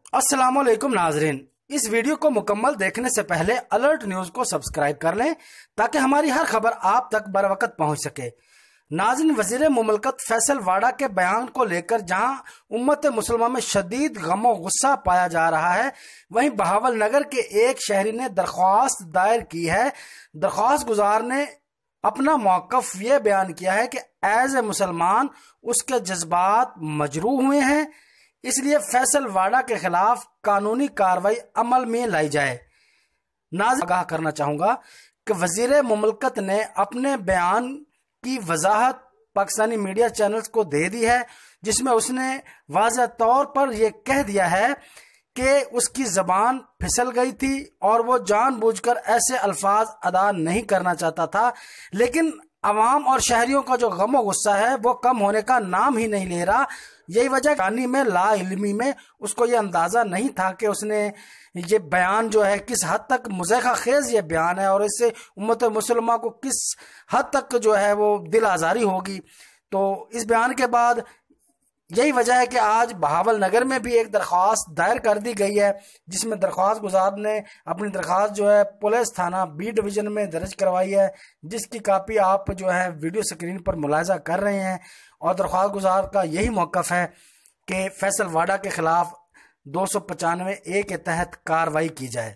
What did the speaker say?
अस्सलाम वालेकुम नाजरीन, इस वीडियो को मुकम्मल देखने से पहले अलर्ट न्यूज को सब्सक्राइब कर लें ताकि हमारी हर खबर आप तक बर वक्त पहुंच सके। नाज़रीन, वज़ीर मुमलकत फैसल वाडा के बयान को लेकर जहां उम्मत मुसलमान में शदीद गम और गुस्सा पाया जा रहा है, वहीं बहावल नगर के एक शहरी ने दरख्वास्त दायर की है। दरख्वास्त गुजार ने अपना मौक़िफ़ ये बयान किया है कि एज ए मुसलमान उसके जज्बात मजरूह हुए हैं, इसलिए फैसल वाडा के खिलाफ कानूनी कार्रवाई अमल में लाई जाए। नाज़रीन, आगाह करना चाहूँगा कि वज़ीर मुमलकत ने अपने बयान की वजाहत पाकिस्तानी मीडिया चैनल्स को दे दी है, जिसमें उसने वाज़ह तौर पर यह कह दिया है कि उसकी ज़बान फिसल गई थी और वो जानबूझकर ऐसे अल्फाज अदा नहीं करना चाहता था, लेकिन अवाम और शहरियों का जो गम और गुस्सा है वो कम होने का नाम ही नहीं ले रहा। यही वजह जानी में ला इल्मी में उसको ये अंदाज़ा नहीं था कि उसने ये बयान जो है किस हद तक मुज़ैक़ा खेज़ ये बयान है और इससे उम्मत मुसलमान को किस हद तक जो है वो दिल आज़ारी होगी। तो इस बयान के बाद यही वजह है कि आज बहावल नगर में भी एक दरख्वास्त दायर कर दी गई है, जिसमें दरख्वास्त गुजार ने अपनी दरख्वास्त जो है पुलिस थाना बी डिवीज़न में दर्ज करवाई है, जिसकी कापी आप जो है वीडियो स्क्रीन पर मुलाहिजा कर रहे हैं। और दरख्वास्त गुजार का यही मौक़िफ़ है कि फैसल वाडा के खिलाफ 295A के तहत कार्रवाई की जाए।